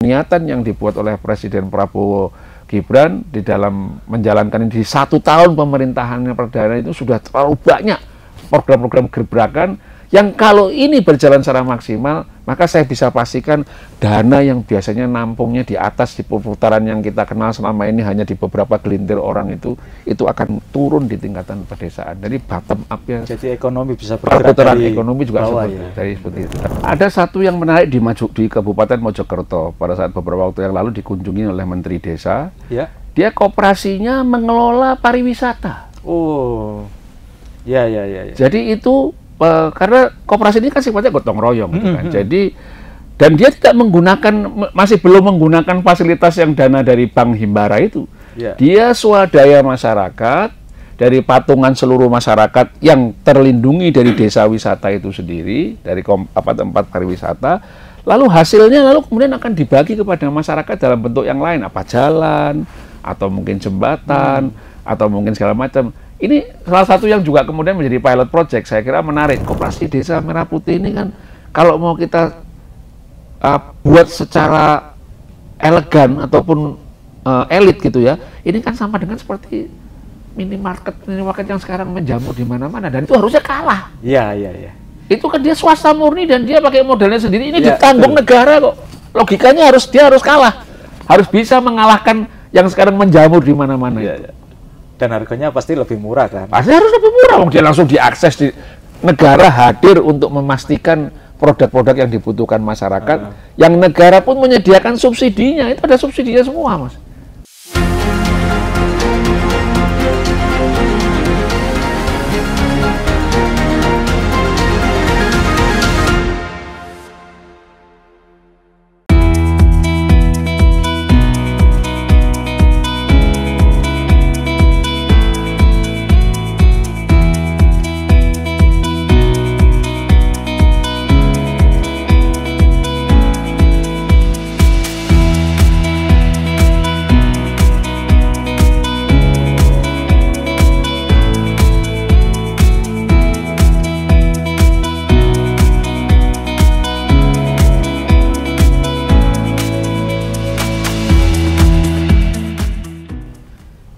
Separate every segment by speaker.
Speaker 1: Niatan yang dibuat oleh Presiden Prabowo Gibran di dalam menjalankan ini di 1 tahun pemerintahannya perdana itu sudah terlalu banyak program-program gebrakan yang kalau ini berjalan secara maksimal, maka saya bisa pastikan dana yang biasanya nampungnya di atas di putaran yang kita kenal selama ini hanya di beberapa gelintir orang itu akan turun di tingkatan pedesaan. Jadi bottom up ya.
Speaker 2: Jadi ekonomi bisa bergerak
Speaker 1: perputaran
Speaker 2: dari
Speaker 1: ekonomi juga
Speaker 2: bawah,
Speaker 1: seperti itu. Ada satu yang menarik di Kabupaten Mojokerto pada saat beberapa waktu yang lalu dikunjungi oleh Menteri Desa.
Speaker 2: Ya.
Speaker 1: Dia koperasinya mengelola pariwisata.
Speaker 2: Oh, ya.
Speaker 1: Jadi itu karena koperasi ini kan sifatnya gotong royong, gitu kan. Jadi dan dia tidak masih belum menggunakan fasilitas yang dana dari Bank Himbara itu.
Speaker 2: Yeah.
Speaker 1: Dia swadaya masyarakat dari patungan seluruh masyarakat yang terlindungi dari desa wisata itu sendiri, dari tempat pariwisata. Lalu hasilnya kemudian akan dibagi kepada masyarakat dalam bentuk yang lain, apa jalan atau mungkin jembatan atau mungkin segala macam. Ini salah satu yang juga kemudian menjadi pilot project, saya kira menarik. Koperasi Desa Merah Putih ini kan kalau mau kita buat secara elegan ataupun elit gitu ya, ini kan sama dengan seperti minimarket yang sekarang menjamur di mana-mana, dan itu harusnya kalah.
Speaker 2: Iya.
Speaker 1: Itu kan dia swasta murni dan dia pakai modalnya sendiri, ini ditanggung negara kok. Logikanya dia harus kalah, harus bisa mengalahkan yang sekarang menjamur di mana-mana.
Speaker 2: Iya. Dan harganya pasti lebih murah kan?
Speaker 1: Pasti harus lebih murah, dia langsung diakses di negara, hadir untuk memastikan produk-produk yang dibutuhkan masyarakat, yang negara pun menyediakan subsidinya, itu ada subsidinya semua, Mas.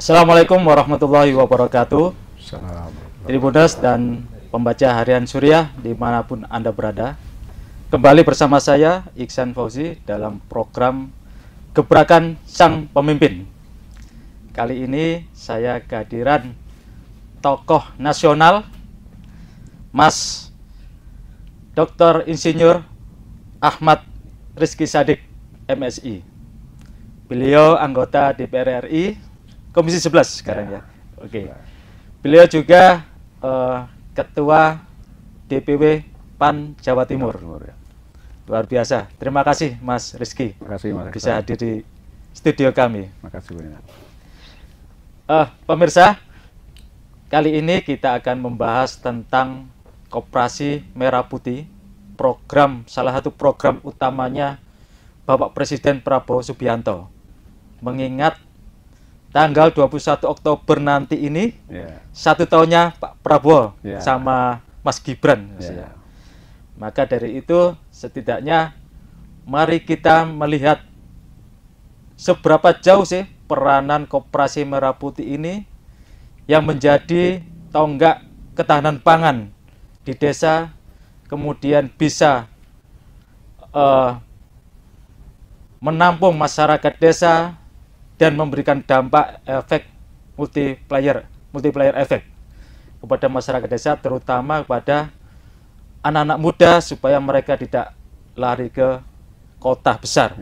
Speaker 2: Assalamualaikum warahmatullahi wabarakatuh. Tribuners dan pembaca harian Suriah dimanapun Anda berada, kembali bersama saya Iksan Fauzi dalam program Gebrakan Sang Pemimpin. Kali ini saya kehadiran tokoh nasional Mas Dr. Insinyur Ahmad Rizky Sadik, MSI. Beliau anggota DPR RI Komisi 11 sekarang ya. Oke. Beliau juga Ketua DPW PAN Jawa Timur. Luar biasa. Terima kasih Mas Rizky.
Speaker 1: Terima kasih Mas.
Speaker 2: Bisa hadir di studio kami.
Speaker 1: Terima kasih banyak.
Speaker 2: Pemirsa, kali ini kita akan membahas tentang Koperasi Merah Putih, salah satu program utamanya Bapak Presiden Prabowo Subianto. Mengingat tanggal 21 Oktober nanti ini, 1 tahunnya Pak Prabowo sama Mas Gibran. Maka dari itu, setidaknya mari kita melihat seberapa jauh sih peranan Koperasi Merah Putih ini yang menjadi tonggak ketahanan pangan di desa, kemudian bisa menampung masyarakat desa dan memberikan dampak efek multiplier efek kepada masyarakat desa, terutama kepada anak-anak muda supaya mereka tidak lari ke kota besar.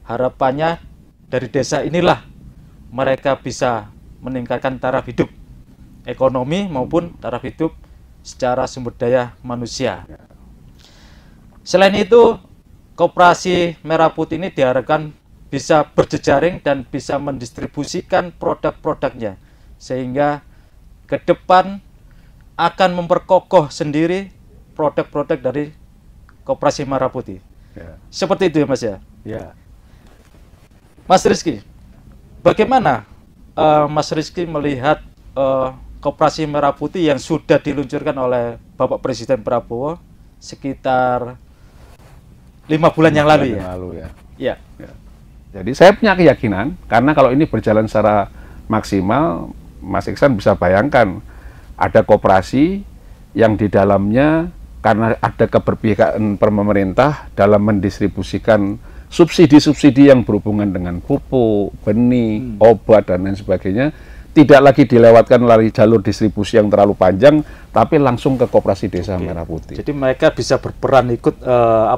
Speaker 2: Harapannya dari desa inilah mereka bisa meningkatkan taraf hidup ekonomi maupun taraf hidup secara sumber daya manusia. Selain itu, Koperasi Merah Putih ini diharapkan bisa berjejaring dan bisa mendistribusikan produk-produknya, sehingga ke depan akan memperkokoh sendiri produk-produk dari Koperasi Merah Putih. Seperti itu ya Mas ya? Mas Rizky, bagaimana Mas Rizky melihat Koperasi Merah Putih yang sudah diluncurkan oleh Bapak Presiden Prabowo sekitar 5 bulan yang lalu ya? Ya.
Speaker 1: Ya. Jadi saya punya keyakinan, karena kalau ini berjalan secara maksimal, Mas Iksan bisa bayangkan ada koperasi yang di dalamnya karena ada keberpihakan pemerintah dalam mendistribusikan subsidi-subsidi yang berhubungan dengan pupuk, benih, obat, dan lain sebagainya, tidak lagi dilewatkan melalui jalur distribusi yang terlalu panjang, tapi langsung ke koperasi desa Merah Putih.
Speaker 2: Jadi mereka bisa berperan ikut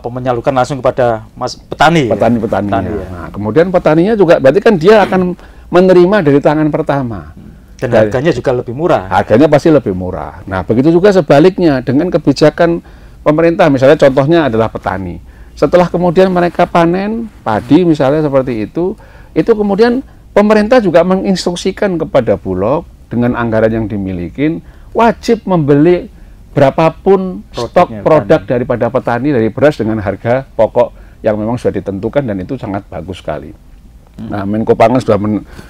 Speaker 2: menyalurkan langsung kepada petani.
Speaker 1: Petani-petaninya.
Speaker 2: Ya?
Speaker 1: Nah, kemudian petaninya juga berarti kan dia akan menerima dari tangan pertama.
Speaker 2: Dan harganya juga lebih murah.
Speaker 1: Harganya pasti lebih murah. Nah, begitu juga sebaliknya dengan kebijakan pemerintah, misalnya contohnya adalah petani. Setelah kemudian mereka panen padi misalnya seperti itu kemudian pemerintah juga menginstruksikan kepada Bulog dengan anggaran yang dimiliki wajib membeli berapapun stok produk daripada petani dari beras dengan harga pokok yang memang sudah ditentukan, dan itu sangat bagus sekali. Nah, Menko Pangan sudah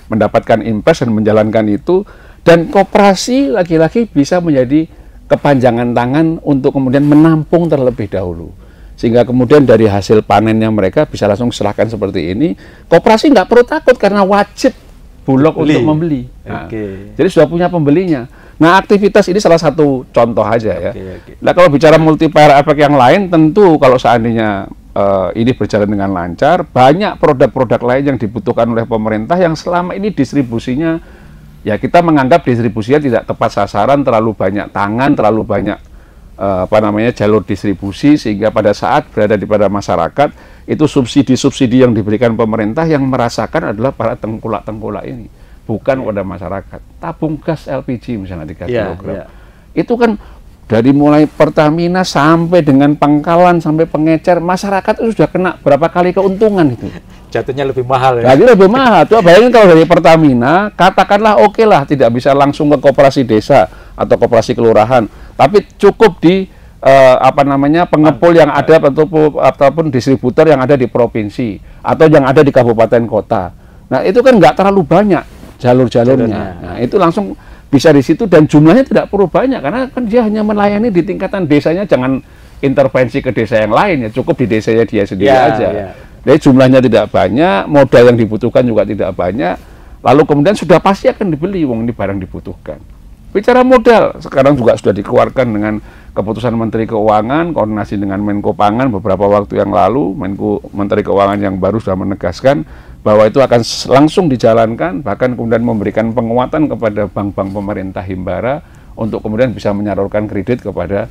Speaker 1: mendapatkan impres dan menjalankan itu, dan koperasi lagi-lagi bisa menjadi kepanjangan tangan untuk kemudian menampung terlebih dahulu. Sehingga kemudian dari hasil panennya mereka bisa langsung serahkan seperti ini. Koperasi nggak perlu takut karena wajib Bulog untuk membeli. Nah, jadi sudah punya pembelinya. Nah, aktivitas ini salah satu contoh aja ya. Nah, kalau bicara multiplier effect yang lain, tentu kalau seandainya ini berjalan dengan lancar, banyak produk-produk lain yang dibutuhkan oleh pemerintah yang selama ini distribusinya, ya kita menganggap distribusinya tidak tepat sasaran, terlalu banyak tangan, terlalu banyak jalur distribusi, sehingga pada saat berada di pada masyarakat itu subsidi-subsidi yang diberikan pemerintah yang merasakan adalah para tengkulak-tengkulak ini, bukan pada masyarakat. Tabung gas LPG misalnya 3 kg itu kan dari mulai Pertamina sampai dengan pangkalan sampai pengecer, masyarakat itu sudah kena berapa kali keuntungan itu.
Speaker 2: Jatuhnya lebih mahal ya.
Speaker 1: Jadi lebih mahal. Tuh bayangin kalau dari Pertamina, katakanlah oke lah tidak bisa langsung ke koperasi desa atau koperasi kelurahan, tapi cukup di pengepul yang ada ataupun distributor yang ada di provinsi atau yang ada di kabupaten kota. Nah, itu kan nggak terlalu banyak jalur-jalurnya. Nah, itu langsung bisa di situ, dan jumlahnya tidak perlu banyak karena kan dia hanya melayani di tingkatan desanya, jangan intervensi ke desa yang lain, ya cukup di desanya dia sendiri aja. Jadi jumlahnya tidak banyak, modal yang dibutuhkan juga tidak banyak, lalu kemudian sudah pasti akan dibeli, wong ini barang dibutuhkan. Bicara modal, sekarang juga sudah dikeluarkan dengan keputusan Menteri Keuangan, koordinasi dengan Menko Pangan beberapa waktu yang lalu, Menteri Keuangan yang baru sudah menegaskan bahwa itu akan langsung dijalankan, bahkan kemudian memberikan penguatan kepada bank-bank pemerintah himbara untuk kemudian bisa menyalurkan kredit kepada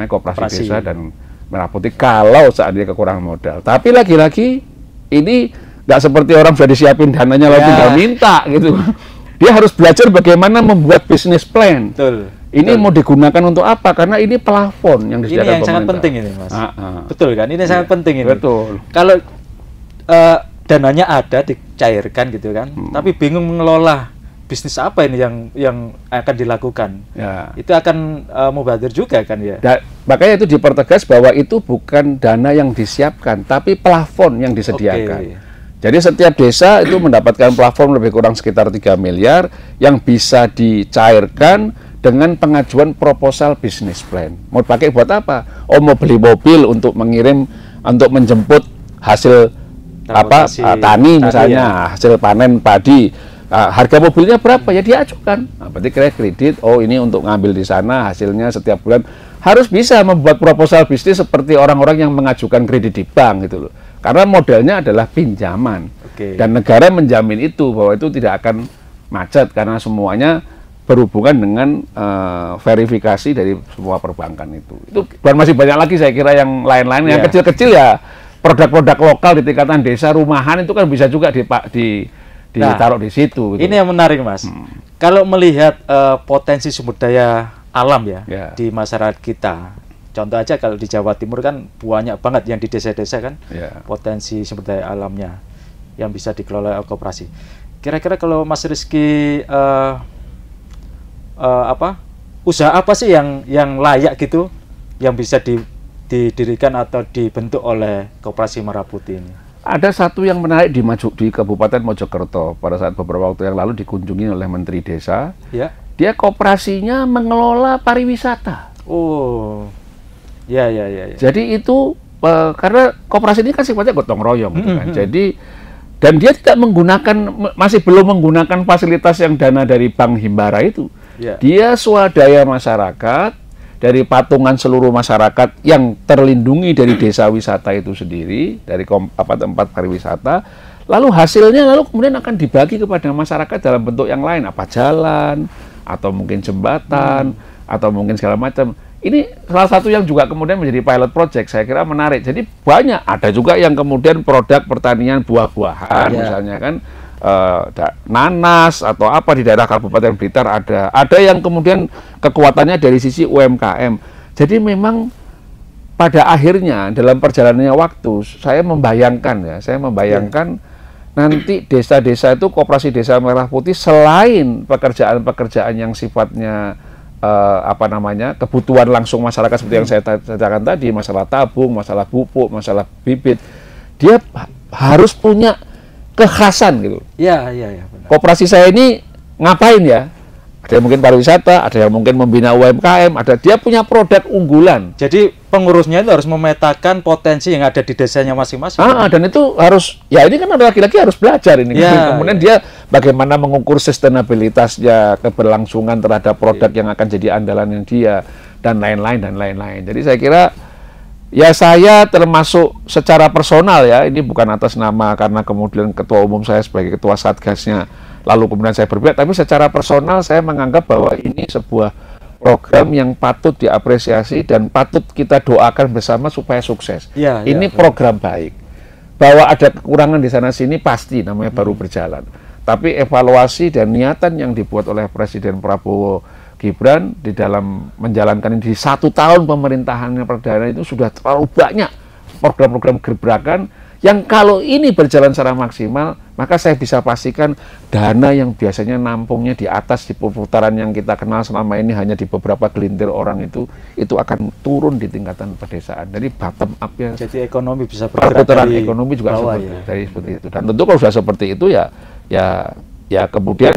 Speaker 1: koperasi desa dan Merah Putih kalau seandainya kekurangan modal. Tapi lagi-lagi ini nggak seperti orang sudah disiapin dananya lalu tinggal minta gitu. Dia harus belajar bagaimana membuat bisnis plan. Ini mau digunakan untuk apa? Karena ini plafon yang disediakan pemerintah. Ini yang sangat
Speaker 2: penting ini, Mas. Betul kan? Ini sangat penting ini.
Speaker 1: Betul.
Speaker 2: Kalau dananya ada dicairkan gitu kan, tapi bingung mengelola bisnis apa ini yang akan dilakukan. Itu akan mubazir juga kan ya.
Speaker 1: Makanya itu dipertegas bahwa itu bukan dana yang disiapkan, tapi plafon yang disediakan. Jadi setiap desa itu mendapatkan plafon lebih kurang sekitar 3 miliar yang bisa dicairkan dengan pengajuan proposal bisnis plan. Mau pakai buat apa? Oh, mau beli mobil untuk mengirim, untuk menjemput hasil tani misalnya, hasil panen padi. Harga mobilnya berapa? Ya diajukan. Nah, berarti kredit, oh ini untuk ngambil di sana, hasilnya setiap bulan. Harus bisa membuat proposal bisnis seperti orang-orang yang mengajukan kredit di bank gitu loh. Karena modelnya adalah pinjaman. Dan negara menjamin itu, bahwa itu tidak akan macet karena semuanya berhubungan dengan verifikasi dari semua perbankan itu. Dan masih banyak lagi saya kira yang lain-lain. Yang kecil-kecil ya produk-produk lokal di tingkatan desa, rumahan itu kan bisa juga ditaruh di situ. Gitu.
Speaker 2: Ini yang menarik, Mas. Kalau melihat potensi sumber daya alam di masyarakat kita, contoh aja kalau di Jawa Timur kan banyak banget yang di desa-desa kan potensi sumber daya alamnya yang bisa dikelola koperasi. Kira-kira kalau Mas Rizky usaha apa sih yang layak gitu yang bisa didirikan atau dibentuk oleh Koperasi Merah Putih ini?
Speaker 1: Ada satu yang menarik di Kabupaten Mojokerto pada saat beberapa waktu yang lalu dikunjungi oleh Menteri Desa. Dia koperasinya mengelola pariwisata.
Speaker 2: Oh. Ya.
Speaker 1: Jadi itu karena koperasi ini kan sifatnya gotong royong gitu kan. Jadi dan dia tidak menggunakan, masih belum menggunakan fasilitas yang dana dari Bank Himbara itu. Dia swadaya masyarakat dari patungan seluruh masyarakat yang terlindungi dari desa wisata itu sendiri, dari tempat pariwisata. Lalu hasilnya kemudian akan dibagi kepada masyarakat dalam bentuk yang lain, apa jalan atau mungkin jembatan atau mungkin segala macam. Ini salah satu yang juga kemudian menjadi pilot project, saya kira menarik. Jadi banyak, ada juga yang kemudian produk pertanian buah-buahan, misalnya kan nanas atau apa di daerah Kabupaten Blitar ada. Ada yang kemudian kekuatannya dari sisi UMKM. Jadi memang pada akhirnya dalam perjalanannya waktu, saya membayangkan nanti desa-desa itu koperasi desa Merah Putih selain pekerjaan-pekerjaan yang sifatnya kebutuhan langsung masyarakat seperti yang saya katakan tadi, masalah tabung, masalah pupuk, masalah bibit, dia harus punya kekhasan gitu.
Speaker 2: Iya.
Speaker 1: Koperasi saya ini ngapain ya? Ada yang mungkin pariwisata, ada yang mungkin membina UMKM, dia punya produk unggulan.
Speaker 2: Jadi pengurusnya itu harus memetakan potensi yang ada di desanya masing-masing.
Speaker 1: Dan itu harus, ya ini kan lagi-lagi harus belajar ini. Kemudian dia bagaimana mengukur sustainabilitasnya, keberlangsungan terhadap produk yang akan jadi andalan dia, dan lain-lain. Jadi saya kira, ya saya termasuk secara personal ya, ini bukan atas nama karena kemudian ketua umum saya sebagai ketua satgasnya, lalu kemudian saya berpihak, tapi secara personal saya menganggap bahwa ini sebuah program yang patut diapresiasi dan patut kita doakan bersama supaya sukses. Ini program baik. Bahwa ada kekurangan di sana-sini pasti, namanya baru berjalan. Tapi evaluasi dan niatan yang dibuat oleh Presiden Prabowo Gibran di dalam menjalankan ini di 1 tahun pemerintahannya perdana itu sudah terlalu banyak program-program gebrakan yang kalau ini berjalan secara maksimal, maka saya bisa pastikan dana yang biasanya nampungnya di atas di putaran yang kita kenal selama ini hanya di beberapa gelintir orang itu akan turun di tingkatan pedesaan. Jadi bottom up ya.
Speaker 2: Jadi ekonomi bisa bergerak
Speaker 1: dari ekonomi juga bawah, seperti itu. Dan tentu kalau sudah seperti itu ya kemudian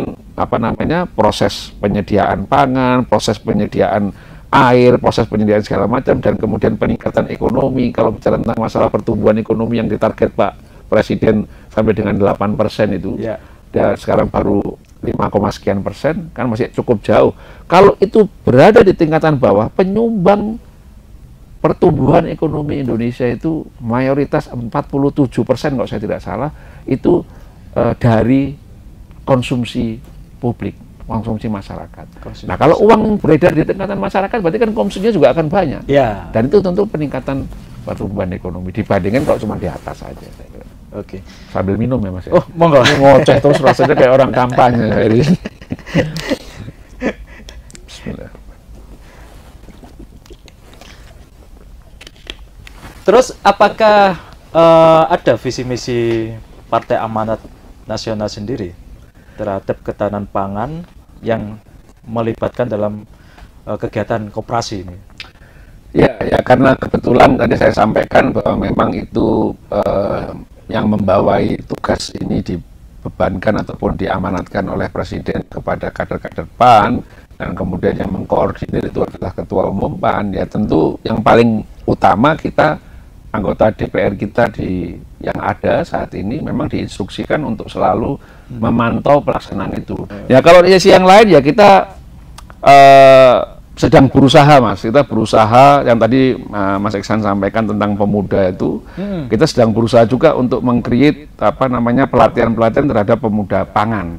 Speaker 1: proses penyediaan pangan, proses penyediaan air, proses penyediaan segala macam, dan kemudian peningkatan ekonomi. Kalau bicara tentang masalah pertumbuhan ekonomi yang ditarget Pak Presiden sampai dengan 8% itu, dan sekarang baru 5, sekian %, kan masih cukup jauh. Kalau itu berada di tingkatan bawah, penyumbang pertumbuhan ekonomi Indonesia itu mayoritas 47% kalau saya tidak salah, itu dari konsumsi publik, konsumsi masyarakat. Nah, kalau uang beredar di tingkatan masyarakat, berarti kan konsumsinya juga akan banyak. Dan itu tentu peningkatan pertumbuhan ekonomi dibandingkan kalau cuma di atas saja.
Speaker 2: Oke.
Speaker 1: Sambil minum ya Mas.
Speaker 2: Oh, monggo.
Speaker 1: Ngoceh terus rasanya kayak orang kampanye. Bismillah.
Speaker 2: Terus apakah ada visi misi Partai Amanat Nasional sendiri terhadap ketahanan pangan yang melibatkan dalam kegiatan koperasi ini?
Speaker 1: Ya karena kebetulan tadi saya sampaikan bahwa memang itu yang membawai tugas ini dibebankan ataupun diamanatkan oleh Presiden kepada kader-kader PAN, dan kemudian yang mengkoordinir itu adalah Ketua Umum PAN. Ya tentu yang paling utama kita, anggota DPR kita yang ada saat ini memang diinstruksikan untuk selalu memantau pelaksanaan itu. Ya kalau di sisi yang lain ya kita sedang berusaha Mas, kita berusaha yang tadi Mas Iksan sampaikan tentang pemuda itu, kita sedang berusaha juga untuk meng-create pelatihan-pelatihan terhadap pemuda pangan.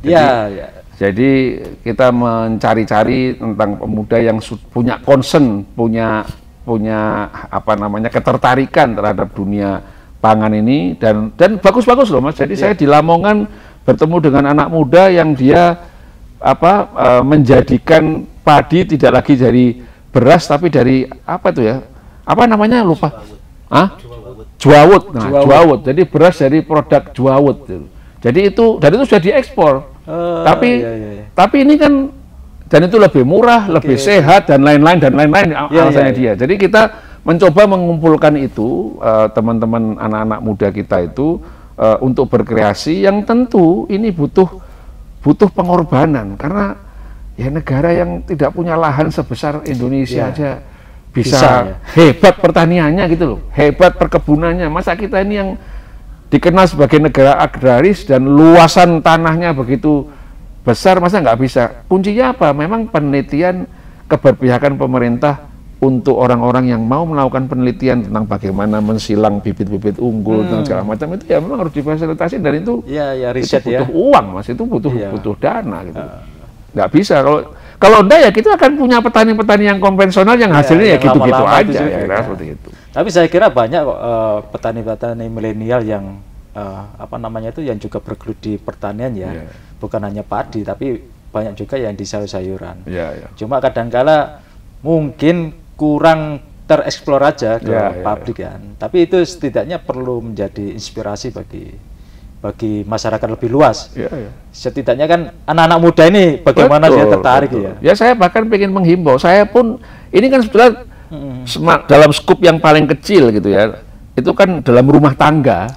Speaker 1: Jadi kita mencari-cari tentang pemuda yang punya concern, punya ketertarikan terhadap dunia pangan ini, dan bagus-bagus loh Mas. Jadi saya di Lamongan bertemu dengan anak muda yang dia menjadikan padi tidak lagi dari beras tapi dari lupa. Juawut. Juawut. Jadi beras dari produk juawut. Jadi itu sudah diekspor. Tapi ini kan, dan itu lebih murah, lebih sehat dan lain-lain alasannya dia. Jadi kita mencoba mengumpulkan itu teman-teman anak-anak muda kita itu untuk berkreasi, yang tentu ini butuh pengorbanan, karena ya negara yang tidak punya lahan sebesar Indonesia aja bisa
Speaker 2: ya.
Speaker 1: hebat pertaniannya gitu loh, hebat perkebunannya. Masa kita ini yang dikenal sebagai negara agraris dan luasan tanahnya begitu besar, masa nggak bisa? Kuncinya apa? Memang penelitian, keberpihakan pemerintah untuk orang-orang yang mau melakukan penelitian tentang bagaimana mensilang bibit-bibit unggul dan segala macam, itu ya memang harus difasilitasi, dan itu
Speaker 2: ya riset
Speaker 1: itu butuh
Speaker 2: ya.
Speaker 1: uang, Mas, itu butuh dana gitu. Nggak bisa kalau enggak ya kita akan punya petani-petani yang konvensional yang hasilnya ya gitu-gitu aja ya, seperti itu.
Speaker 2: Tapi saya kira banyak kok petani-petani milenial yang yang juga bergelut di pertanian ya. Bukan hanya padi, tapi banyak juga yang di sayur-sayuran. Cuma kadangkala mungkin kurang tereksplor aja ke pabrik kan. Tapi itu setidaknya perlu menjadi inspirasi bagi masyarakat lebih luas. Setidaknya kan anak-anak muda ini bagaimana dia tertarik ya.
Speaker 1: Ya, saya bahkan ingin menghimbau. Saya pun ini kan sebetulnya dalam skup yang paling kecil gitu ya. Itu kan dalam rumah tangga.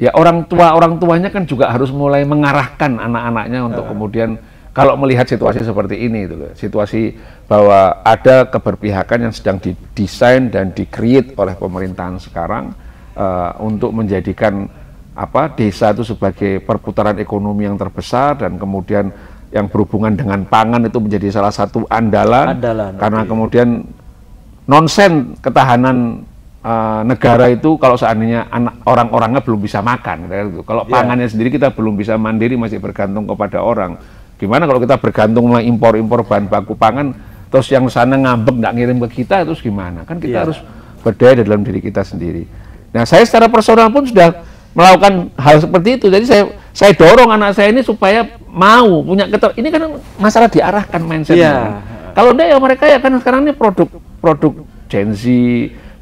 Speaker 1: Ya, orang tuanya kan juga harus mulai mengarahkan anak-anaknya untuk kemudian kalau melihat situasi seperti ini itu, situasi bahwa ada keberpihakan yang sedang didesain dan di-create oleh pemerintahan sekarang untuk menjadikan desa itu sebagai perputaran ekonomi yang terbesar, dan kemudian yang berhubungan dengan pangan itu menjadi salah satu andalan karena kemudian nonsen ketahanan negara itu kalau seandainya orang-orangnya belum bisa makan, gitu. Kalau pangannya sendiri kita belum bisa mandiri, masih bergantung kepada orang. Gimana kalau kita bergantung sama impor-impor bahan baku pangan, terus yang sana ngambek nggak ngirim ke kita, terus gimana? Kan kita harus berdaya dalam diri kita sendiri. Nah, saya secara personal pun sudah melakukan hal seperti itu. Jadi saya dorong anak saya ini supaya mau punya ini kan masalah diarahkan mindsetnya. Kalau enggak ya mereka ya kan sekarang ini produk Gen Z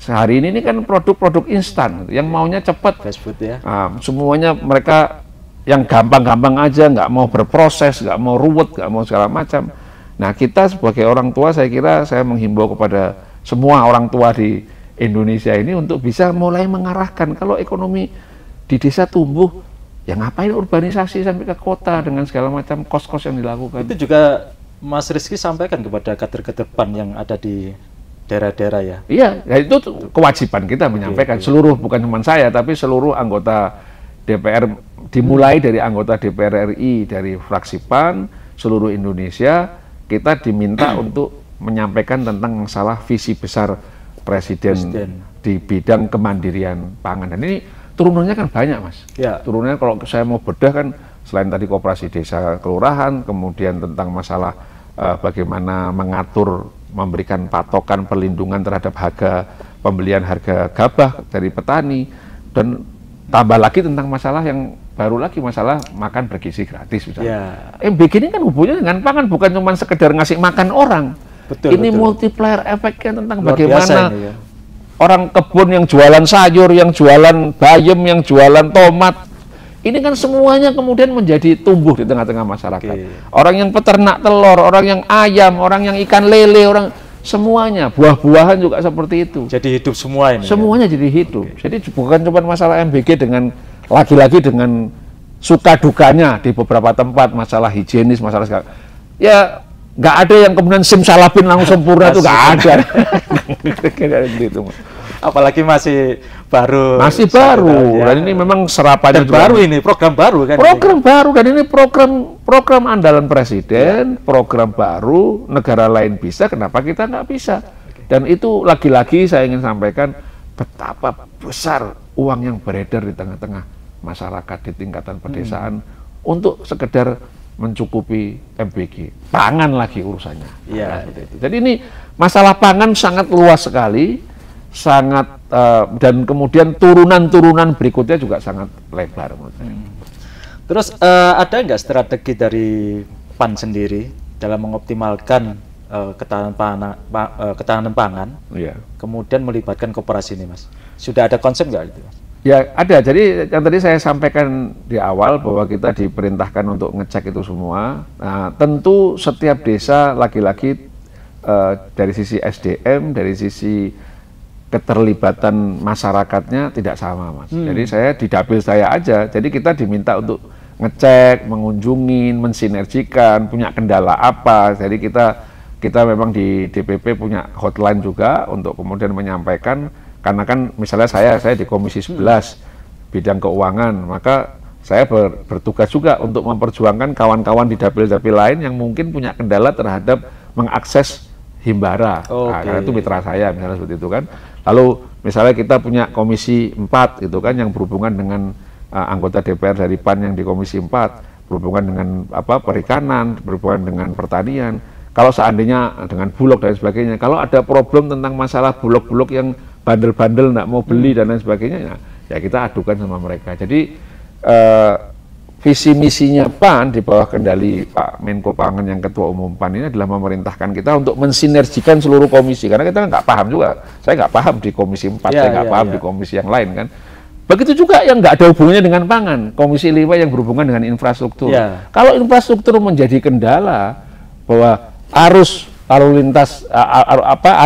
Speaker 1: sehari ini kan produk-produk instan yang maunya cepat,
Speaker 2: fast food ya.
Speaker 1: Semuanya mereka yang gampang-gampang aja, nggak mau berproses, nggak mau ruwet, nggak mau segala macam. Nah, kita sebagai orang tua, saya kira saya menghimbau kepada semua orang tua di Indonesia ini untuk bisa mulai mengarahkan kalau ekonomi di desa tumbuh, ya ngapain urbanisasi sampai ke kota dengan segala macam kos-kos yang dilakukan.
Speaker 2: Itu juga Mas Rizky sampaikan kepada kader-kader PAN yang ada di daerah-daerah ya.
Speaker 1: Iya, ya itu kewajiban kita menyampaikan seluruh, bukan cuma saya, tapi seluruh anggota DPR, dimulai dari anggota DPR RI dari fraksi PAN seluruh Indonesia, kita diminta untuk menyampaikan tentang masalah visi besar Presiden di bidang kemandirian pangan. Dan ini turunannya kan banyak, Mas. Turunannya kalau saya mau bedah kan selain tadi koperasi desa kelurahan, kemudian tentang masalah bagaimana mengatur, memberikan patokan perlindungan terhadap pembelian harga gabah dari petani, dan tambah lagi tentang masalah yang baru lagi, masalah makan bergizi gratis misalnya. MBG ini kan hubungannya dengan pangan, bukan cuma sekedar ngasih makan orang. Ini multiplier efeknya tentang luar bagaimana ini, orang kebun yang jualan sayur, yang jualan bayam, yang jualan tomat, ini kan semuanya kemudian menjadi tumbuh di tengah-tengah masyarakat. Orang yang peternak telur, orang yang ayam, orang yang ikan lele, orang semuanya, buah-buahan juga seperti itu.
Speaker 2: Jadi hidup semua ini.
Speaker 1: Semuanya jadi hidup. Jadi bukan cuma masalah MBG dengan lagi-lagi dengan suka dukanya di beberapa tempat, masalah higienis, masalah segala. Ya nggak ada yang kemudian simsalabim langsung sempurna, itu nggak ada. Gitu.
Speaker 2: Apalagi masih baru.
Speaker 1: Dan ini memang serapannya juga
Speaker 2: baru, ini program baru kan.
Speaker 1: Baru, dan ini program andalan Presiden, program baru, negara lain bisa, kenapa kita nggak bisa? Dan itu lagi-lagi saya ingin sampaikan betapa besar uang yang beredar di tengah-tengah masyarakat di tingkatan pedesaan untuk sekedar mencukupi MBG. Pangan lagi urusannya. Jadi ini masalah pangan sangat luas sekali, dan kemudian turunan-turunan berikutnya juga sangat lebar menurut saya.
Speaker 2: Terus ada nggak strategi dari PAN sendiri dalam mengoptimalkan ketahanan pangan, kemudian melibatkan koperasi ini, Mas? Sudah ada konsep nggak itu?
Speaker 1: Ya ada. Jadi yang tadi saya sampaikan di awal bahwa kita diperintahkan untuk ngecek itu semua. Nah, tentu setiap desa lagi-lagi dari sisi SDM, dari sisi keterlibatan masyarakatnya tidak sama, Mas. Jadi saya di dapil saya aja, jadi kita diminta untuk ngecek, mengunjungi, mensinergikan, punya kendala apa. Jadi kita kita memang di DPP punya hotline juga untuk kemudian menyampaikan, karena kan misalnya saya di Komisi 11 bidang keuangan, maka saya bertugas juga untuk memperjuangkan kawan-kawan di dapil-dapil lain yang mungkin punya kendala terhadap mengakses Himbara. Nah, karena itu mitra saya misalnya seperti itu kan. Lalu misalnya kita punya Komisi 4 gitu kan yang berhubungan dengan anggota DPR dari PAN yang di Komisi 4, berhubungan dengan perikanan, berhubungan dengan pertanian. Kalau seandainya dengan Bulog dan sebagainya, kalau ada problem tentang masalah Bulog-Bulog yang bandel-bandel nggak mau beli dan lain sebagainya, ya kita adukan sama mereka. Jadi visi misinya PAN di bawah kendali Pak Menko Pangan yang Ketua Umum PAN ini adalah memerintahkan kita untuk mensinergikan seluruh komisi, karena kita nggak paham juga. Saya nggak paham di Komisi 4, saya nggak paham di komisi yang lain kan. Begitu juga yang nggak ada hubungannya dengan pangan, Komisi 5 yang berhubungan dengan infrastruktur. Kalau infrastruktur menjadi kendala, bahwa arus lalu lintas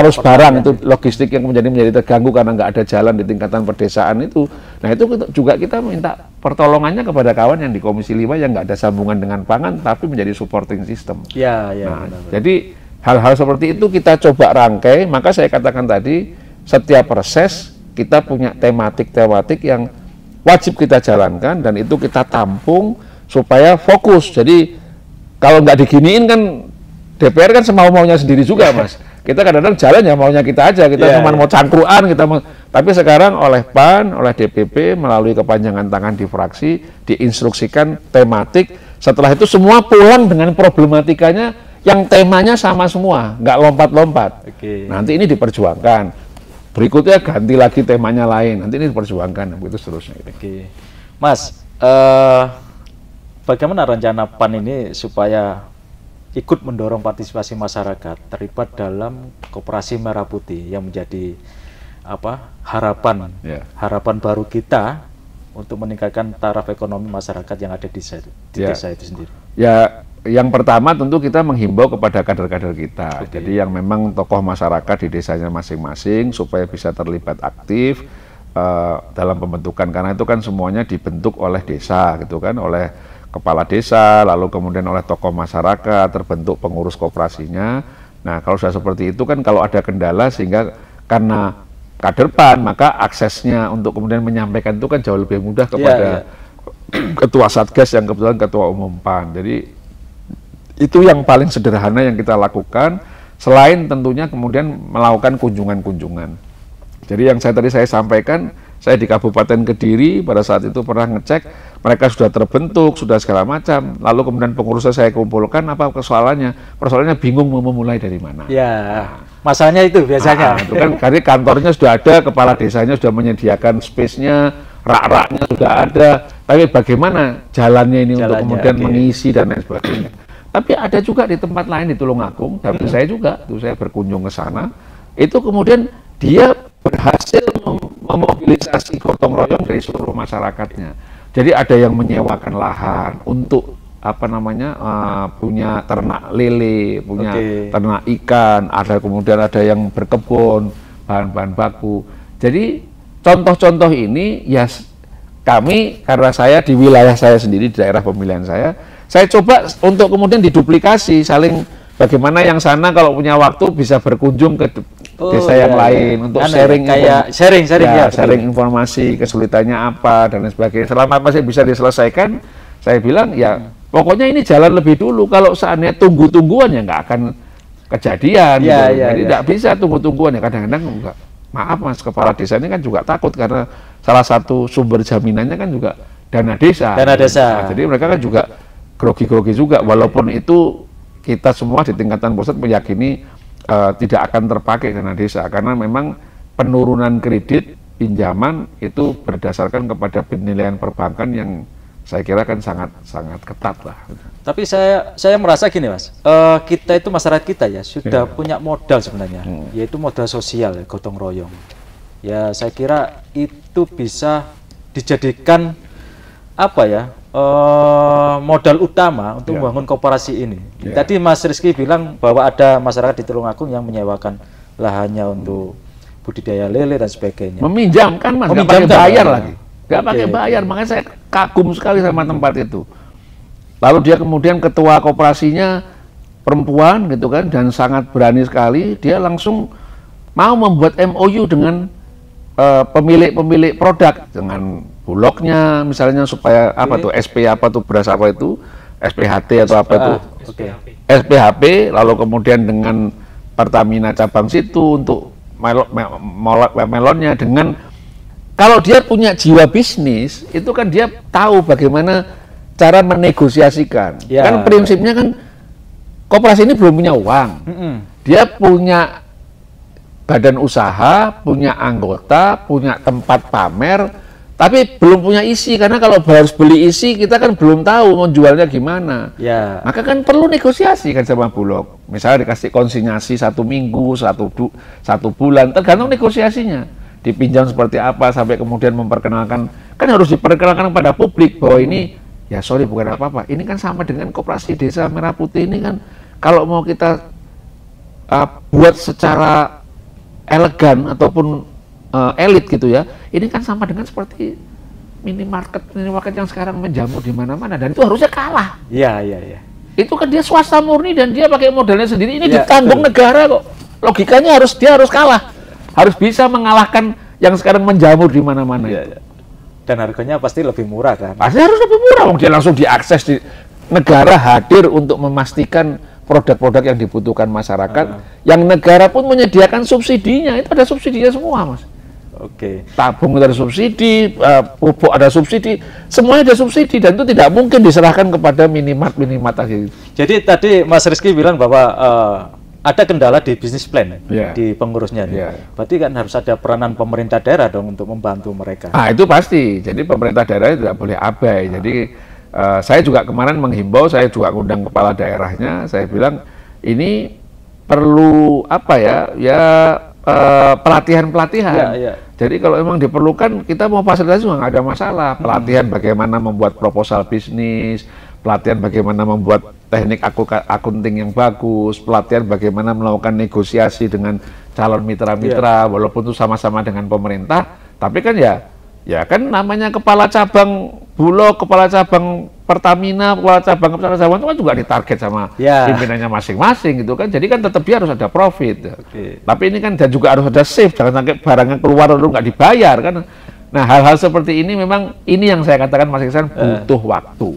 Speaker 1: arus barang itu logistik yang menjadi terganggu karena nggak ada jalan di tingkatan pedesaan itu. Nah itu juga kita minta pertolongannya kepada kawan yang di Komisi 5 yang nggak ada sambungan dengan pangan tapi menjadi supporting system. Nah, jadi hal-hal seperti itu kita coba rangkai. Maka saya katakan tadi, setiap reses kita punya tematik-tematik yang wajib kita jalankan dan itu kita tampung supaya fokus. Jadi kalau nggak diginiin kan DPR kan semau-maunya sendiri juga, Mas. Kita kadang-kadang jalan ya maunya kita aja, kita cuma mau cangkruan, tapi sekarang oleh PAN, oleh DPP melalui kepanjangan tangan di fraksi diinstruksikan tematik. Setelah itu semua pulang dengan problematikanya yang temanya sama semua, nggak lompat-lompat. Nanti ini diperjuangkan. Berikutnya ganti lagi temanya lain, nanti ini diperjuangkan, begitu seterusnya.
Speaker 2: Mas, bagaimana rencana PAN ini supaya ikut mendorong partisipasi masyarakat terlibat dalam Koperasi Merah Putih yang menjadi harapan baru kita untuk meningkatkan taraf ekonomi masyarakat yang ada di desa itu sendiri? Ya,
Speaker 1: yang pertama tentu kita menghimbau kepada kader-kader kita. Jadi yang memang tokoh masyarakat di desanya masing-masing supaya bisa terlibat aktif dalam pembentukan, karena itu kan semuanya dibentuk oleh desa gitu kan, oleh kepala desa, lalu kemudian oleh tokoh masyarakat, terbentuk pengurus koperasinya. Nah, kalau sudah seperti itu kan kalau ada kendala sehingga karena kader PAN, maka aksesnya untuk kemudian menyampaikan itu kan jauh lebih mudah kepada ketua Satgas yang kebetulan ketua umum PAN. Jadi itu yang paling sederhana yang kita lakukan, selain tentunya kemudian melakukan kunjungan-kunjungan. Jadi yang tadi saya sampaikan, saya di Kabupaten Kediri pada saat itu pernah ngecek, mereka sudah terbentuk, sudah segala macam. Lalu kemudian pengurusnya saya kumpulkan, apa persoalannya? Persoalannya bingung mau memulai dari mana.
Speaker 2: Masalahnya itu biasanya.
Speaker 1: Itu kan karena kantornya sudah ada, kepala desanya sudah menyediakan space-nya, rak-raknya sudah ada. Tapi bagaimana jalannya ini untuk kemudian mengisi dan lain sebagainya. Tapi ada juga di tempat lain di Tulungagung, tapi saya juga, itu saya berkunjung ke sana, itu kemudian dia berhasil memobilisasi gotong royong dari seluruh masyarakatnya. Jadi ada yang menyewakan lahan untuk punya ternak lele, punya ternak ikan, ada kemudian ada yang berkebun bahan-bahan baku. Jadi contoh-contoh ini ya kami, karena saya di wilayah saya sendiri, di daerah pemilihan saya coba untuk kemudian diduplikasi, saling bagaimana yang sana kalau punya waktu bisa berkunjung ke desa yang lain untuk sharing informasi, kesulitannya apa dan lain sebagainya. Selama masih bisa diselesaikan, saya bilang ya pokoknya ini jalan lebih dulu. Kalau seandainya tunggu-tungguan ya nggak akan kejadian. Jadi nggak bisa tunggu-tungguan ya. Kadang-kadang enggak. Maaf Mas, kepala desa ini kan juga takut karena salah satu sumber jaminannya kan juga dana desa. Nah, jadi mereka kan juga grogi-grogi juga, walaupun itu kita semua di tingkatan pusat meyakini tidak akan terpakai dana desa, karena memang penurunan kredit pinjaman itu berdasarkan kepada penilaian perbankan yang saya kira kan sangat ketat lah.
Speaker 2: Tapi saya merasa gini Mas, kita itu masyarakat kita ya sudah punya modal sebenarnya, yaitu modal sosial, gotong royong. Ya saya kira itu bisa dijadikan modal utama untuk membangun koperasi ini. Tadi Mas Rizky bilang bahwa ada masyarakat di Tulungagung yang menyewakan lahannya untuk budidaya lele dan sebagainya.
Speaker 1: Meminjam kan Mas, nggak pakai bayar lagi. Nggak pakai bayar, makanya saya kagum sekali sama tempat itu. Lalu dia kemudian ketua koperasinya perempuan gitu kan, dan sangat berani sekali, dia langsung mau membuat MOU dengan pemilik produk, dengan Bulognya misalnya, supaya apa tuh SP apa tuh beras apa itu, SPHT atau apa itu, SPHP, lalu kemudian dengan Pertamina cabang situ untuk melonnya. Dengan kalau dia punya jiwa bisnis itu kan dia tahu bagaimana cara menegosiasikan. Kan prinsipnya kan koperasi ini belum punya uang, dia punya badan usaha, punya anggota, punya tempat pamer, tapi belum punya isi, karena kalau harus beli isi kita kan belum tahu mau jualnya gimana. Maka kan perlu negosiasi kan sama Bulog, misalnya dikasih konsinyasi 1 minggu, 1 bulan, tergantung negosiasinya, dipinjam seperti apa, sampai kemudian memperkenalkan, kan harus diperkenalkan pada publik bahwa ini, ya sorry bukan apa-apa, ini kan sama dengan koperasi desa Merah Putih ini kan, kalau mau kita buat secara elegan ataupun elit gitu ya, ini kan sama dengan seperti minimarket yang sekarang menjamur di mana-mana, dan itu harusnya kalah. Itu kan dia swasta murni dan dia pakai modalnya sendiri, ini ditanggung negara kok. Logikanya dia harus kalah, harus bisa mengalahkan yang sekarang menjamur di mana-mana.
Speaker 2: Dan harganya pasti lebih murah kan?
Speaker 1: Pasti harus lebih murah, dia langsung diakses, di negara hadir untuk memastikan produk-produk yang dibutuhkan masyarakat, yang negara pun menyediakan subsidinya, itu ada subsidinya semua, Mas. Tabung ada subsidi, pupuk ada subsidi, semuanya ada subsidi, dan itu tidak mungkin diserahkan kepada minimat tadi.
Speaker 2: Jadi tadi Mas Rizky bilang bahwa ada kendala di bisnis plan di pengurusnya. Berarti kan harus ada peranan pemerintah daerah dong untuk membantu mereka.
Speaker 1: Itu pasti. Jadi pemerintah daerah tidak boleh abai. Jadi saya juga kemarin menghimbau, saya juga ngundang kepala daerahnya, saya bilang ini perlu apa ya pelatihan-pelatihan. Jadi kalau memang diperlukan, kita mau fasilitasi juga nggak ada masalah. Pelatihan bagaimana membuat proposal bisnis, pelatihan bagaimana membuat teknik akunting yang bagus, pelatihan bagaimana melakukan negosiasi dengan calon mitra-mitra, walaupun itu sama-sama dengan pemerintah, tapi kan ya kan namanya kepala cabang Bulog, kepala cabang Pertamina, kepala cabang itu kan juga ditarget sama pimpinannya masing-masing gitu kan. Jadi kan tetap dia harus ada profit. Tapi ini kan dan juga harus ada safe, jangan sampai barangnya keluar lalu nggak dibayar kan. Nah, hal-hal seperti ini memang ini yang saya katakan Mas Iksan butuh waktu.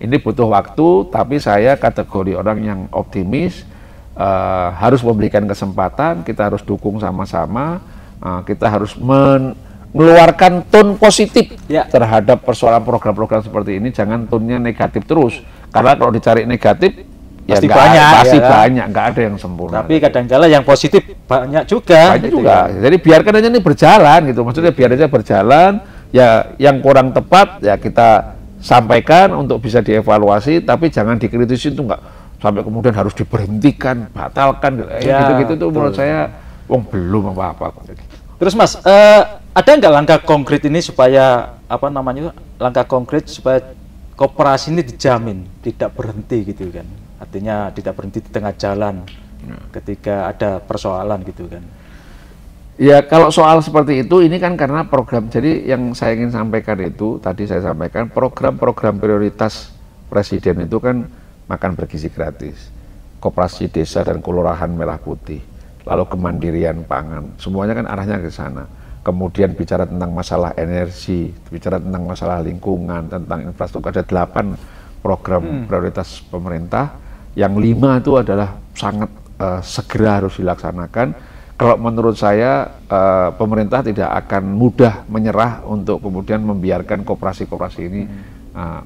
Speaker 1: Ini butuh waktu, tapi saya kategori orang yang optimis, harus memberikan kesempatan, kita harus dukung sama-sama, kita harus mengeluarkan tone positif terhadap persoalan program-program seperti ini. Jangan tone-nya negatif terus, karena kalau dicari negatif
Speaker 2: pasti
Speaker 1: banyak, nggak ada yang sempurna.
Speaker 2: Tapi kadang-kala yang positif banyak juga.
Speaker 1: Jadi biarkan aja ini berjalan gitu, maksudnya biar aja berjalan. Ya yang kurang tepat ya kita sampaikan untuk bisa dievaluasi, tapi jangan dikritisi itu nggak sampai kemudian harus diberhentikan, batalkan gitu-gitu tuh menurut saya belum apa-apa.
Speaker 2: Terus Mas, ada nggak langkah konkret ini supaya langkah konkret supaya koperasi ini dijamin tidak berhenti gitu kan? Artinya tidak berhenti di tengah jalan ketika ada persoalan gitu kan?
Speaker 1: Ya kalau soal seperti itu, ini kan karena program, jadi yang saya ingin sampaikan itu, tadi saya sampaikan program-program prioritas Presiden itu kan makan bergizi gratis, koperasi desa dan kelurahan Merah Putih, lalu kemandirian pangan, semuanya kan arahnya ke sana. Kemudian bicara tentang masalah energi, bicara tentang masalah lingkungan, tentang infrastruktur, ada 8 program prioritas pemerintah, yang 5 itu adalah sangat segera harus dilaksanakan. Kalau menurut saya pemerintah tidak akan mudah menyerah untuk kemudian membiarkan koperasi-koperasi ini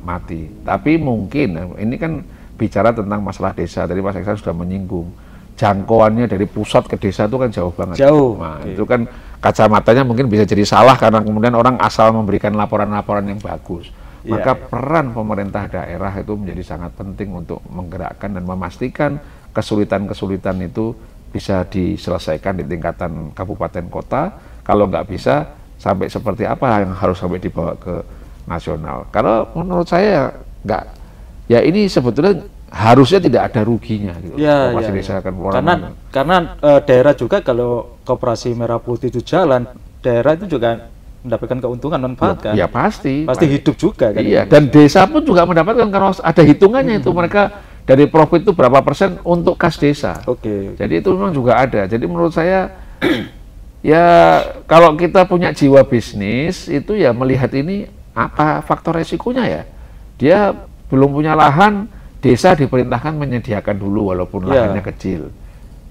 Speaker 1: mati. Tapi mungkin ini kan bicara tentang masalah desa. Tadi Mas Iksan sudah menyinggung jangkauannya dari pusat ke desa itu kan jauh banget. Nah, itu kan kacamatanya mungkin bisa jadi salah karena kemudian orang asal memberikan laporan-laporan yang bagus. Maka peran pemerintah daerah itu menjadi sangat penting untuk menggerakkan dan memastikan kesulitan-kesulitan itu bisa diselesaikan di tingkatan kabupaten kota. Kalau nggak bisa, sampai seperti apa yang harus sampai dibawa ke nasional. Karena menurut saya nggak, ya ini sebetulnya harusnya tidak ada ruginya gitu.
Speaker 2: Karena daerah juga kalau koperasi Merah Putih itu jalan, daerah itu juga mendapatkan keuntungan, manfaat kan?
Speaker 1: Ya pasti
Speaker 2: hidup juga kan?
Speaker 1: Iya, dan desa pun juga mendapatkan karena ada hitungannya itu. Mereka dari profit itu berapa persen untuk kas desa.
Speaker 2: Oke.
Speaker 1: Jadi itu memang juga ada. Jadi menurut saya ya kalau kita punya jiwa bisnis itu ya melihat ini apa faktor resikonya ya. Dia belum punya lahan, desa diperintahkan menyediakan dulu walaupun lahannya kecil.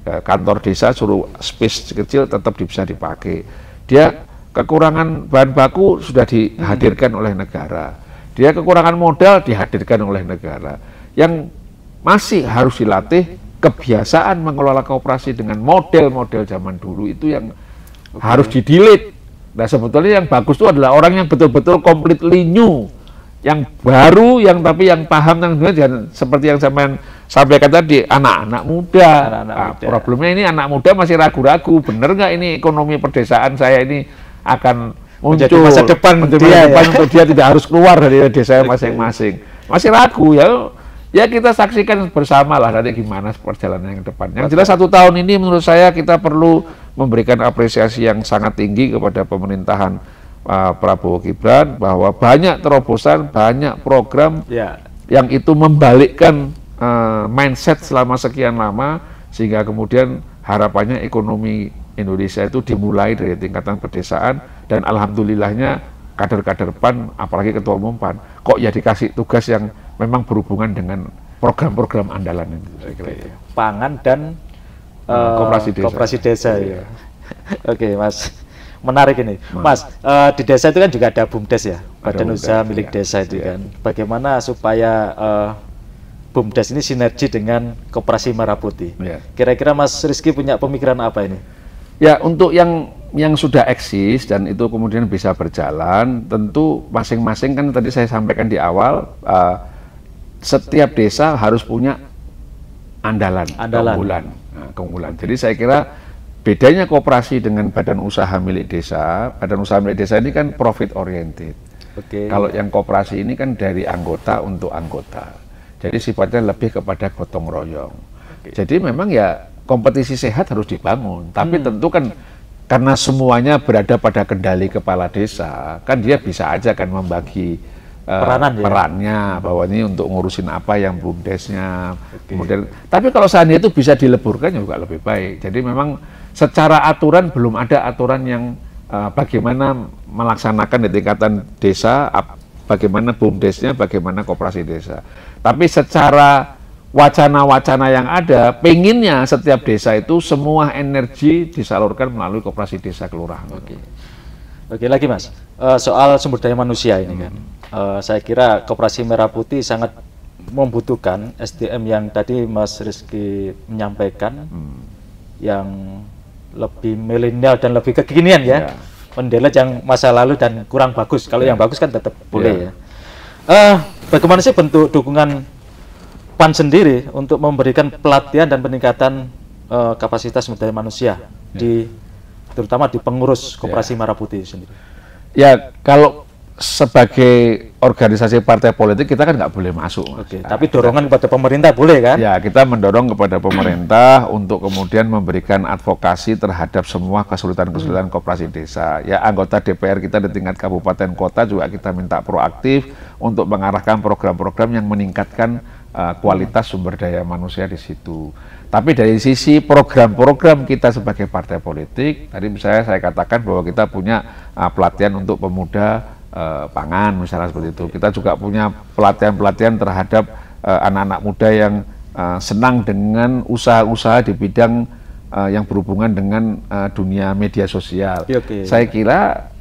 Speaker 1: Kantor desa suruh space kecil tetap bisa dipakai. Dia kekurangan bahan baku sudah dihadirkan oleh negara. Dia kekurangan modal dihadirkan oleh negara. Yang masih harus dilatih kebiasaan mengelola koperasi dengan model-model zaman dulu itu yang harus didilik. Nah sebetulnya yang bagus itu adalah orang yang betul-betul completely new, yang baru, yang tapi yang paham tentang seperti yang saya sampaikan tadi, anak-anak muda. Problemnya ini anak muda masih ragu-ragu, bener nggak ini ekonomi perdesaan saya ini akan muncul
Speaker 2: masa depan
Speaker 1: untuk dia tidak harus keluar dari desa masing-masing. Masih ragu ya. Ya kita saksikan bersama lah nanti gimana perjalanan yang depan. Yang jelas 1 tahun ini menurut saya kita perlu memberikan apresiasi yang sangat tinggi kepada pemerintahan Prabowo Gibran bahwa banyak terobosan, banyak program yang itu membalikkan mindset selama sekian lama sehingga kemudian harapannya ekonomi Indonesia itu dimulai dari tingkatan pedesaan dan alhamdulillahnya kader-kader PAN apalagi ketua umum PAN kok ya dikasih tugas yang memang berhubungan dengan program-program andalan itu, saya kira itu.
Speaker 2: Pangan dan koperasi desa. Ya. Oke, Mas. Menarik ini. Mas, di desa itu kan juga ada BUMDes ya, Badan Usaha Milik Desa itu kan. Bagaimana supaya BUMDes ini sinergi dengan Koperasi Merah Putih? Kira-kira Mas Rizky punya pemikiran apa ini?
Speaker 1: Ya, untuk yang sudah eksis dan itu kemudian bisa berjalan, tentu masing-masing kan tadi saya sampaikan di awal, setiap desa harus punya andalan. Keunggulan. Jadi saya kira bedanya koperasi dengan badan usaha milik desa, badan usaha milik desa ini kan profit oriented. Kalau yang koperasi ini kan dari anggota untuk anggota. Jadi sifatnya lebih kepada gotong royong. Jadi memang ya kompetisi sehat harus dibangun, tapi tentu kan karena semuanya berada pada kendali kepala desa, kan dia bisa aja kan membagi perannya bahwa ini untuk ngurusin apa yang BUMDesnya. Kemudian, tapi kalau seandainya itu bisa dileburkan juga lebih baik. Jadi memang secara aturan belum ada aturan yang bagaimana melaksanakan di tingkatan desa, bagaimana BUMDesnya, bagaimana koperasi desa. Tapi secara wacana-wacana yang ada, penginnya setiap desa itu semua energi disalurkan melalui koperasi desa kelurahan.
Speaker 2: Oke lagi Mas, soal sumber daya manusia ini kan, saya kira Koperasi Merah Putih sangat membutuhkan SDM yang tadi Mas Rizky menyampaikan, yang lebih milenial dan lebih kekinian ya, mendelete yang masa lalu dan kurang bagus. Kalau yang bagus kan tetap boleh ya. Bagaimana sih bentuk dukungan PAN sendiri untuk memberikan pelatihan dan peningkatan kapasitas sumber daya manusia terutama di pengurus Koperasi Merah Putih sendiri? Ya,
Speaker 1: kalau sebagai organisasi partai politik kita kan nggak boleh masuk.
Speaker 2: Tapi dorongan kepada pemerintah boleh kan?
Speaker 1: Ya, kita mendorong kepada pemerintah untuk kemudian memberikan advokasi terhadap semua kesulitan-kesulitan koperasi desa. Ya, anggota DPR kita di tingkat kabupaten kota juga kita minta proaktif untuk mengarahkan program-program yang meningkatkan kualitas sumber daya manusia di situ. Tapi dari sisi program-program kita sebagai partai politik, tadi misalnya saya katakan bahwa kita punya pelatihan untuk pemuda pangan misalnya seperti itu. Kita juga punya pelatihan-pelatihan terhadap anak-anak muda yang senang dengan usaha-usaha di bidang yang berhubungan dengan dunia media sosial. Saya kira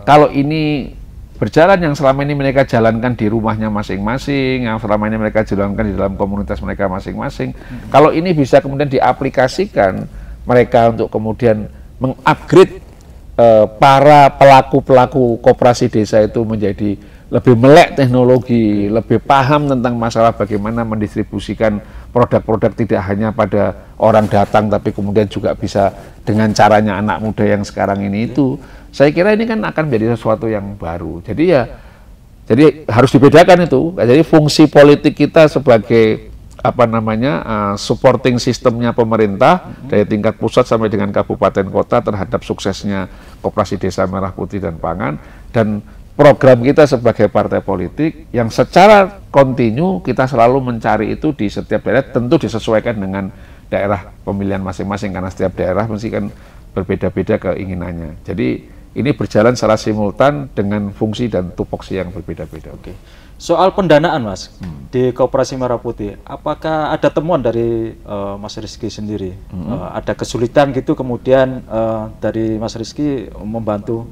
Speaker 1: kalau ini berjalan yang selama ini mereka jalankan di rumahnya masing-masing, yang selama ini mereka jalankan di dalam komunitas mereka masing-masing. Kalau ini bisa kemudian diaplikasikan mereka untuk kemudian mengupgrade para pelaku-pelaku koperasi desa itu menjadi lebih melek teknologi, lebih paham tentang masalah bagaimana mendistribusikan produk-produk tidak hanya pada orang datang, tapi kemudian juga bisa dengan caranya anak muda yang sekarang ini itu. Saya kira ini kan akan menjadi sesuatu yang baru. Jadi harus dibedakan itu. Jadi fungsi politik kita sebagai supporting sistemnya pemerintah dari tingkat pusat sampai dengan kabupaten kota terhadap suksesnya Koperasi Desa Merah Putih dan Pangan, dan program kita sebagai partai politik yang secara kontinu kita selalu mencari itu di setiap daerah, tentu disesuaikan dengan daerah pemilihan masing-masing karena setiap daerah mesti kan berbeda-beda keinginannya. Jadi ini berjalan secara simultan dengan fungsi dan tupoksi yang berbeda-beda.
Speaker 2: Oke. Soal pendanaan Mas di Koperasi Merah Putih, apakah ada temuan dari Mas Rizky sendiri? Ada kesulitan gitu kemudian dari Mas Rizky membantu?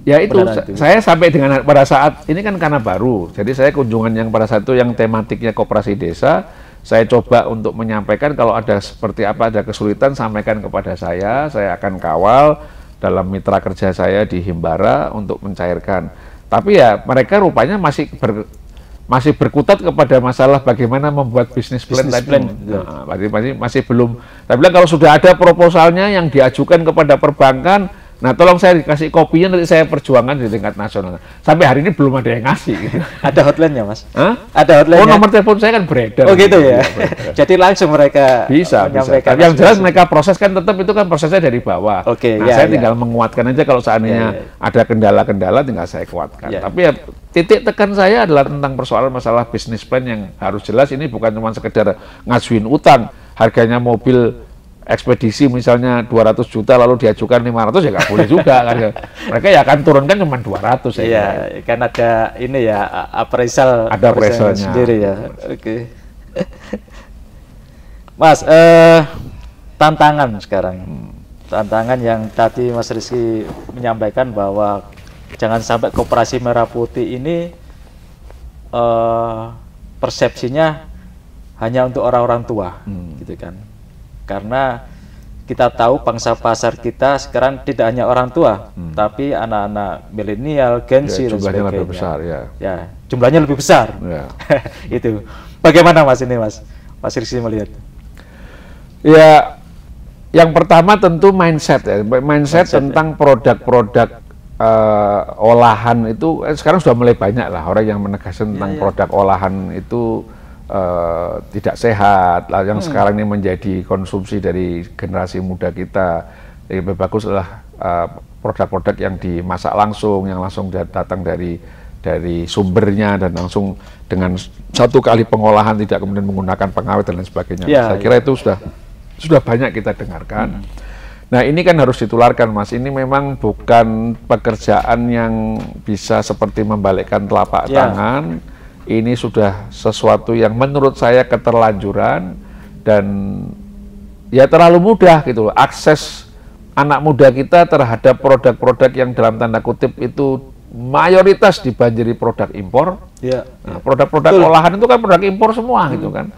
Speaker 1: Ya itu, saya sampai dengan pada saat ini kan karena baru, jadi saya kunjungan yang pada saat itu yang tematiknya koperasi desa, saya coba untuk menyampaikan kalau ada seperti apa, ada kesulitan, sampaikan kepada saya akan kawal dalam mitra kerja saya di Himbara untuk mencairkan. Tapi ya mereka rupanya masih berkutat kepada masalah bagaimana membuat bisnis plan tadi. Nah, masih belum. Saya bilang kalau sudah ada proposalnya yang diajukan kepada perbankan, nah tolong saya dikasih kopinya, nanti saya perjuangkan di tingkat nasional. Sampai hari ini belum ada yang ngasih. Gitu.
Speaker 2: Ada hotline-nya Mas?
Speaker 1: Hah?
Speaker 2: Ada hotline-nya?
Speaker 1: Oh, nomor telepon saya kan beredar.
Speaker 2: Oh gitu ya?
Speaker 1: Ya
Speaker 2: Jadi langsung mereka menyampaikan.
Speaker 1: Yang jelas mereka proses kan tetap itu kan prosesnya dari bawah.
Speaker 2: Oke,
Speaker 1: nah, saya tinggal menguatkan aja kalau seandainya ada kendala-kendala tinggal saya kuatkan. Tapi ya titik tekan saya adalah tentang persoalan masalah bisnis plan yang harus jelas. Ini bukan cuma sekedar ngajuin utang, harganya mobil ekspedisi misalnya 200 juta lalu diajukan 500 ya nggak boleh juga kan. Mereka ya akan turunkan cuma 200 ya.
Speaker 2: Iya, kan ada ini ya appraisal,
Speaker 1: ada appraisalnya
Speaker 2: sendiri ya. Oke. Mas, tantangan sekarang. Tantangan yang tadi Mas Rizky menyampaikan bahwa jangan sampai Koperasi Merah Putih ini persepsinya hanya untuk orang-orang tua, gitu kan. Karena kita tahu pangsa pasar kita sekarang tidak hanya orang tua, tapi anak-anak milenial, Gen Z, dan
Speaker 1: jumlahnya
Speaker 2: sebagainya.
Speaker 1: lebih besar ya.
Speaker 2: Ya, jumlahnya lebih besar.
Speaker 1: Ya.
Speaker 2: Itu. Bagaimana Mas ini Mas Rizky melihat?
Speaker 1: Ya, yang pertama tentu mindset ya. Mindset tentang produk-produk olahan itu sekarang sudah mulai banyak lah orang yang menegaskan tentang produk olahan itu tidak sehat, yang sekarang ini menjadi konsumsi dari generasi muda kita. Lebih bagus adalah produk-produk yang dimasak langsung, yang langsung datang dari sumbernya dan langsung dengan satu kali pengolahan, tidak kemudian menggunakan pengawet dan lain sebagainya. Saya kira itu sudah banyak kita dengarkan. Nah ini kan harus ditularkan Mas, ini memang bukan pekerjaan yang bisa seperti membalikkan telapak tangan. Ini sudah sesuatu yang menurut saya keterlanjuran dan ya terlalu mudah gitu loh. Akses anak muda kita terhadap produk-produk yang dalam tanda kutip itu mayoritas dibanjiri produk impor. Nah, produk-produk olahan itu kan produk impor semua gitu kan.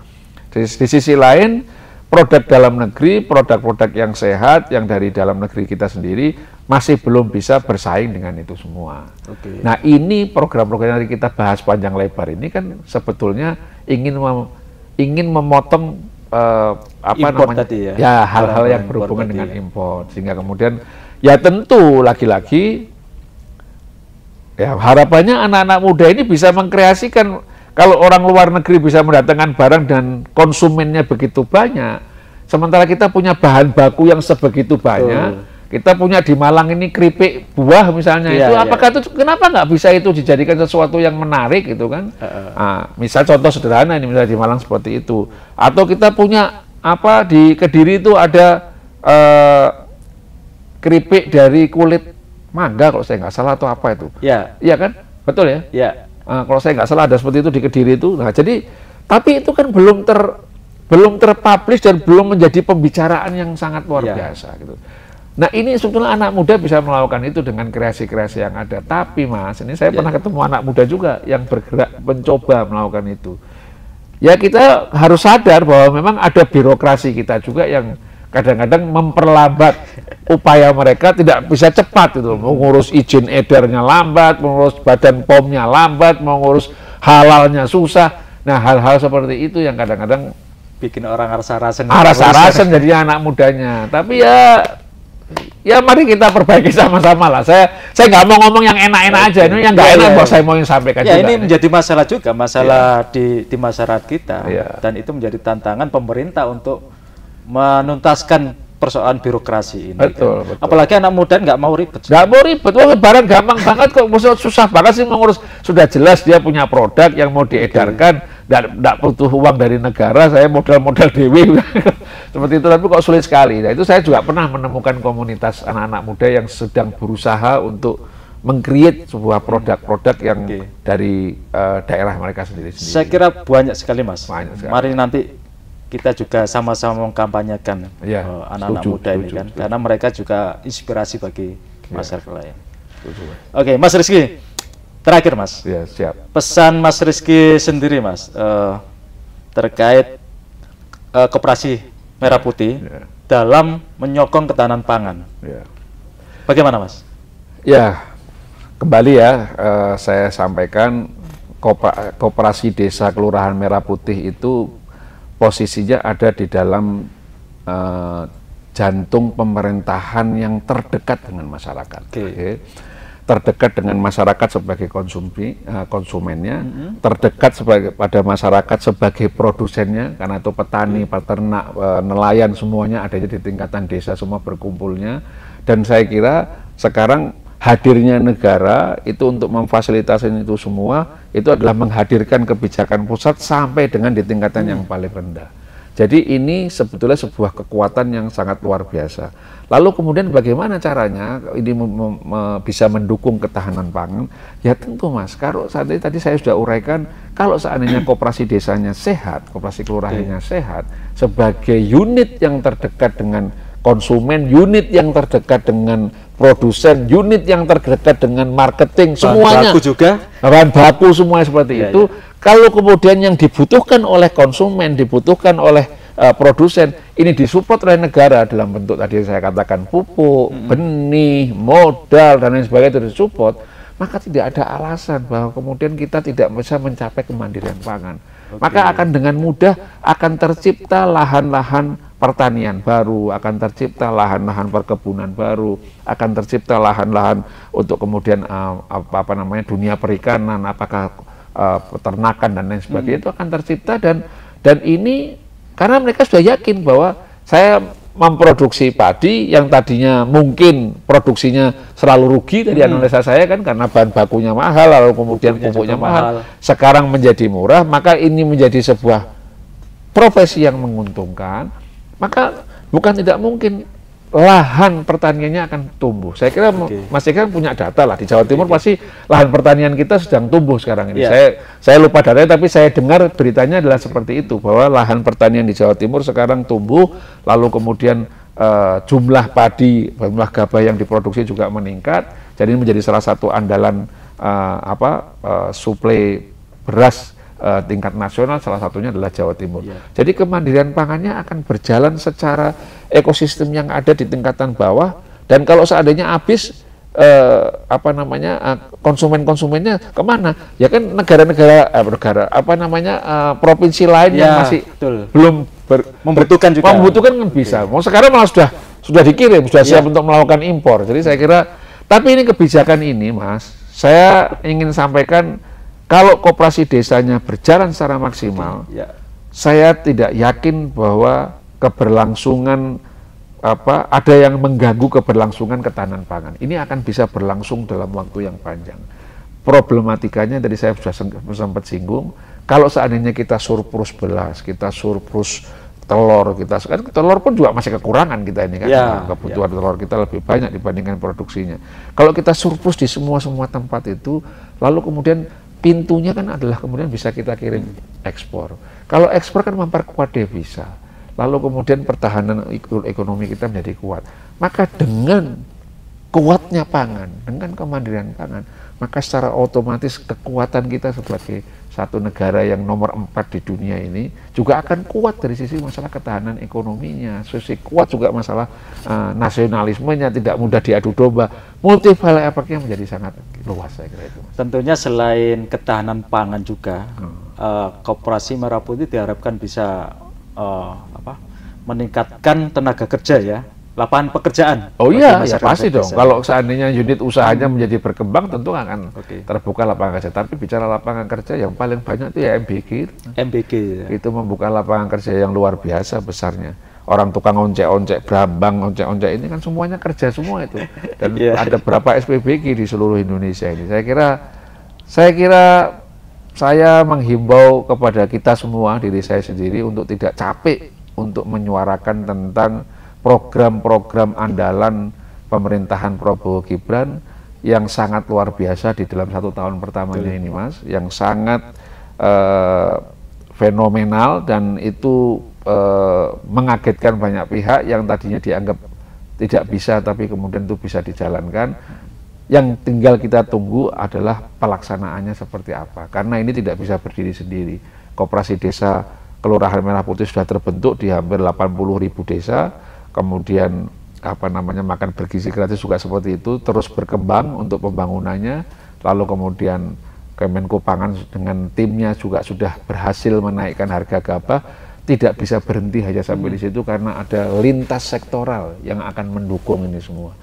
Speaker 1: Di sisi lain produk dalam negeri, produk-produk yang sehat yang dari dalam negeri kita sendiri masih belum bisa bersaing dengan itu semua. Nah ini program-program yang kita bahas panjang lebar ini kan sebetulnya ingin memotong hal-hal yang berhubungan dengan impor, sehingga kemudian ya tentu lagi-lagi ya harapannya anak-anak muda ini bisa mengkreasikan. Kalau orang luar negeri bisa mendatangkan barang dan konsumennya begitu banyak, sementara kita punya bahan baku yang sebegitu banyak. Kita punya di Malang ini keripik buah misalnya, apakah itu kenapa nggak bisa itu dijadikan sesuatu yang menarik gitu kan? Nah, misal contoh sederhana ini misalnya di Malang seperti itu, atau kita punya di Kediri itu ada keripik dari kulit mangga kalau saya nggak salah atau apa itu? Iya kan, betul ya? Kalau saya nggak salah ada seperti itu di Kediri itu. Nah jadi tapi itu kan belum terpublish dan belum menjadi pembicaraan yang sangat luar biasa gitu. Nah ini sebetulnya anak muda bisa melakukan itu dengan kreasi-kreasi yang ada. Tapi Mas, ini saya pernah ketemu anak muda juga yang bergerak mencoba melakukan itu. Ya kita harus sadar bahwa memang ada birokrasi kita juga yang kadang-kadang memperlambat upaya mereka, tidak bisa cepat itu. Mengurus izin edarnya lambat, mengurus badan POM-nya lambat, mengurus halalnya susah. Nah hal-hal seperti itu yang kadang-kadang
Speaker 2: bikin orang rasa-rasen
Speaker 1: jadinya anak mudanya. Tapi ya mari kita perbaiki sama-sama lah. Saya nggak mau ngomong yang enak-enak aja, ini yang nggak enak saya mau sampaikan juga.
Speaker 2: Ini menjadi masalah juga, di masyarakat kita, dan itu menjadi tantangan pemerintah untuk menuntaskan persoalan birokrasi ini.
Speaker 1: Betul,
Speaker 2: Kan?
Speaker 1: betul.
Speaker 2: Apalagi anak muda nggak mau ribet.
Speaker 1: Nggak mau ribet, wah barang gampang banget kok, maksudnya susah banget sih mengurus. Sudah jelas dia punya produk yang mau diedarkan, nggak butuh uang dari negara, saya modal-modal dewi, seperti itu, tapi kok sulit sekali. Nah itu saya juga pernah menemukan komunitas anak-anak muda yang sedang berusaha untuk meng-create sebuah produk-produk yang dari daerah mereka sendiri.
Speaker 2: Saya kira banyak sekali Mas.
Speaker 1: Banyak sekali.
Speaker 2: Mari nanti kita juga sama-sama mengkampanyekan
Speaker 1: Ya,
Speaker 2: anak-anak muda ini kan, karena mereka juga inspirasi bagi masyarakat lain. Oke, Mas Rizky, terakhir Mas.
Speaker 1: Ya, siap.
Speaker 2: Pesan Mas Rizky sendiri Mas terkait Koperasi Merah Putih dalam menyokong ketahanan pangan. Bagaimana Mas?
Speaker 1: Ya, kembali ya, saya sampaikan Koperasi Desa Kelurahan Merah Putih itu posisinya ada di dalam jantung pemerintahan yang terdekat dengan masyarakat. Terdekat dengan masyarakat sebagai konsumennya, terdekat pada masyarakat sebagai produsennya, karena itu petani, peternak, nelayan semuanya adanya di tingkatan desa, semua berkumpulnya. Dan saya kira sekarang hadirnya negara itu untuk memfasilitasi itu semua, itu adalah menghadirkan kebijakan pusat sampai dengan di tingkatan yang paling rendah. Jadi ini sebetulnya sebuah kekuatan yang sangat luar biasa. Lalu kemudian bagaimana caranya ini bisa mendukung ketahanan pangan? Ya tentu Mas, kalau saat ini tadi saya sudah uraikan, kalau seandainya koperasi desanya sehat, koperasi kelurahannya sehat, sebagai unit yang terdekat dengan konsumen, unit yang terdekat dengan produsen, unit yang terdekat dengan marketing, semuanya.
Speaker 2: Bahan baku juga.
Speaker 1: Bahan baku semuanya seperti itu. Kalau kemudian yang dibutuhkan oleh konsumen, dibutuhkan oleh produsen, ini disupport oleh negara dalam bentuk tadi saya katakan pupuk, benih, modal, dan lain sebagainya itu disupport, maka tidak ada alasan bahwa kemudian kita tidak bisa mencapai kemandirian pangan. Maka akan dengan mudah akan tercipta lahan-lahan pertanian baru, akan tercipta lahan-lahan perkebunan baru, akan tercipta lahan-lahan untuk kemudian dunia perikanan, apakah peternakan dan lain sebagainya, itu akan tercipta. Dan ini karena mereka sudah yakin bahwa saya memproduksi padi yang tadinya mungkin produksinya selalu rugi dari analisa saya kan, karena bahan bakunya mahal, lalu kemudian pupuknya mahal, sekarang menjadi murah, maka ini menjadi sebuah profesi yang menguntungkan. Maka bukan tidak mungkin lahan pertaniannya akan tumbuh. Saya kira Mas Eka punya data lah, di Jawa Timur pasti lahan pertanian kita sedang tumbuh sekarang ini. Saya lupa datanya, tapi saya dengar beritanya adalah seperti itu, bahwa lahan pertanian di Jawa Timur sekarang tumbuh, lalu kemudian jumlah padi, jumlah gabah yang diproduksi juga meningkat. Jadi ini menjadi salah satu andalan suplai beras tingkat nasional, salah satunya adalah Jawa Timur. Jadi kemandirian pangannya akan berjalan secara ekosistem yang ada di tingkatan bawah, dan kalau seandainya habis konsumen-konsumennya kemana? Ya kan negara-negara provinsi lain yang masih belum membutuhkan juga. Membutuhkan kan bisa. Mau sekarang malah sudah dikirim, sudah siap untuk melakukan impor. Jadi saya kira, tapi ini kebijakan ini Mas, saya ingin sampaikan, kalau koperasi desanya berjalan secara maksimal, saya tidak yakin bahwa keberlangsungan ada yang mengganggu keberlangsungan ketahanan pangan. Ini akan bisa berlangsung dalam waktu yang panjang. Problematikanya tadi saya sudah sempat singgung, kalau seandainya kita surplus beras, kita surplus telur, telur pun juga masih kekurangan kita ini kan, kebutuhan telur kita lebih banyak dibandingkan produksinya. Kalau kita surplus di semua tempat itu, lalu kemudian pintunya kan adalah kemudian bisa kita kirim ekspor. Kalau ekspor kan memperkuat devisa, lalu kemudian pertahanan ekonomi kita menjadi kuat. Maka dengan kuatnya pangan, dengan kemandirian pangan, maka secara otomatis kekuatan kita sebagai satu negara yang nomor 4 di dunia ini juga akan kuat dari sisi masalah ketahanan ekonominya, sisi kuat juga masalah nasionalismenya, tidak mudah diadu domba, multiplier efeknya menjadi sangat luas, saya kira itu.
Speaker 2: Tentunya selain ketahanan pangan juga, Koperasi Merah Putih diharapkan bisa meningkatkan tenaga kerja ya, lapangan pekerjaan.
Speaker 1: Oh iya, ya pasti dong. Kalau seandainya unit usahanya menjadi berkembang, tentu akan terbuka lapangan kerja. Tapi bicara lapangan kerja yang paling banyak itu ya MBG.
Speaker 2: MBG.
Speaker 1: Itu membuka lapangan kerja yang luar biasa besarnya. orang tukang oncek-oncek, brambang, oncek-oncek ini kan semuanya kerja semua itu. Dan ada berapa SPBG di seluruh Indonesia ini. Saya kira saya menghimbau kepada kita semua, diri saya sendiri, untuk tidak capek untuk menyuarakan tentang program-program andalan pemerintahan Prabowo Gibran yang sangat luar biasa di dalam 1 tahun pertamanya ini, Mas, yang sangat fenomenal, dan itu mengagetkan banyak pihak yang tadinya dianggap tidak bisa, tapi kemudian itu bisa dijalankan. Yang tinggal kita tunggu adalah pelaksanaannya seperti apa, karena ini tidak bisa berdiri sendiri. Koperasi desa Kelurahan Merah Putih sudah terbentuk di hampir 80.000 desa, kemudian makan bergizi gratis juga seperti itu, terus berkembang untuk pembangunannya, lalu kemudian Kemenko Pangan dengan timnya juga sudah berhasil menaikkan harga gabah. Tidak bisa berhenti hanya sampai di situ, karena ada lintas sektoral yang akan mendukung ini semua.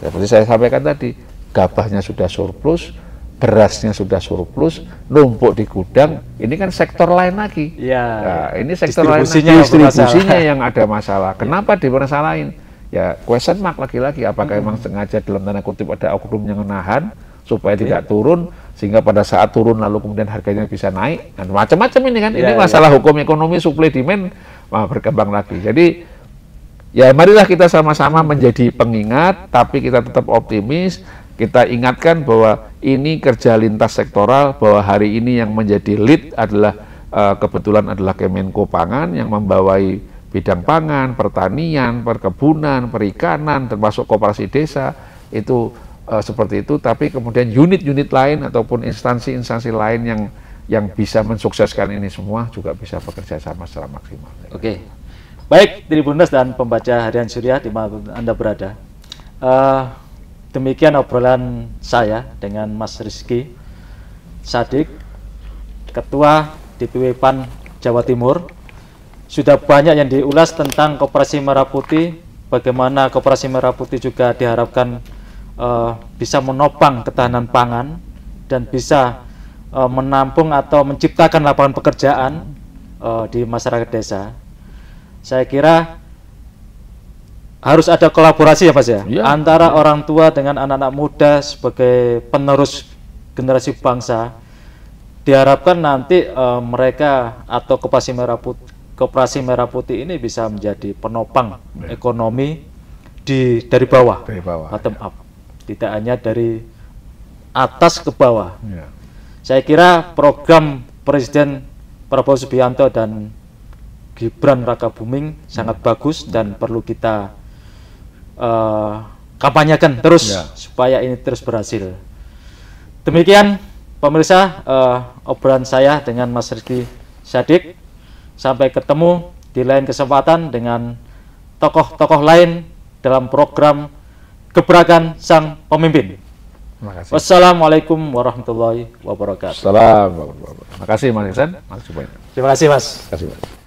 Speaker 1: Seperti saya sampaikan tadi, gabahnya sudah surplus, berasnya sudah surplus, numpuk di gudang, ini kan sektor lain lagi. Nah, ini sektor lain lagi, distribusinya yang ada masalah. Kenapa dipersalahin? Ya, question mark lagi-lagi, apakah memang sengaja dalam tanda kutip ada oknum yang menahan supaya tidak turun, sehingga pada saat turun lalu kemudian harganya bisa naik, dan macam-macam ini kan. Ini masalah hukum ekonomi supply demand berkembang lagi. Jadi ya marilah kita sama-sama menjadi pengingat, tapi kita tetap optimis. Kita ingatkan bahwa ini kerja lintas sektoral, bahwa hari ini yang menjadi lead adalah kebetulan adalah Kemenko Pangan yang membawai bidang pangan, pertanian, perkebunan, perikanan, termasuk koperasi desa, itu seperti itu. Tapi kemudian unit-unit lain ataupun instansi-instansi lain yang bisa mensukseskan ini semua juga bisa bekerja sama secara maksimal.
Speaker 2: Oke, baik Tribuners dan pembaca Harian Surya di mana Anda berada. Demikian obrolan saya dengan Mas Rizky Sadik, Ketua DPW PAN Jawa Timur. Sudah banyak yang diulas tentang Koperasi Merah Putih, bagaimana Koperasi Merah Putih juga diharapkan bisa menopang ketahanan pangan dan bisa menampung atau menciptakan lapangan pekerjaan di masyarakat desa. Saya kira harus ada kolaborasi ya Mas ya, antara orang tua dengan anak-anak muda sebagai penerus generasi bangsa. Diharapkan nanti mereka atau Koperasi Merah Putih ini bisa menjadi penopang ekonomi dari bawah, bottom up, tidak hanya dari atas ke bawah. Saya kira program Presiden Prabowo Subianto dan Gibran Rakabuming sangat bagus dan perlu kita kampanyekan terus supaya ini terus berhasil. Demikian pemirsa obrolan saya dengan Mas Rizky Sadik. Sampai ketemu di lain kesempatan dengan tokoh-tokoh lain dalam program Gebrakan Sang Pemimpin. Wassalamualaikum warahmatullahi wabarakatuh.
Speaker 1: Assalamualaikum warahmatullahi wabarakatuh. Terima kasih Mas Iksan.
Speaker 2: Terima kasih Mas.
Speaker 1: Terima kasih Mas.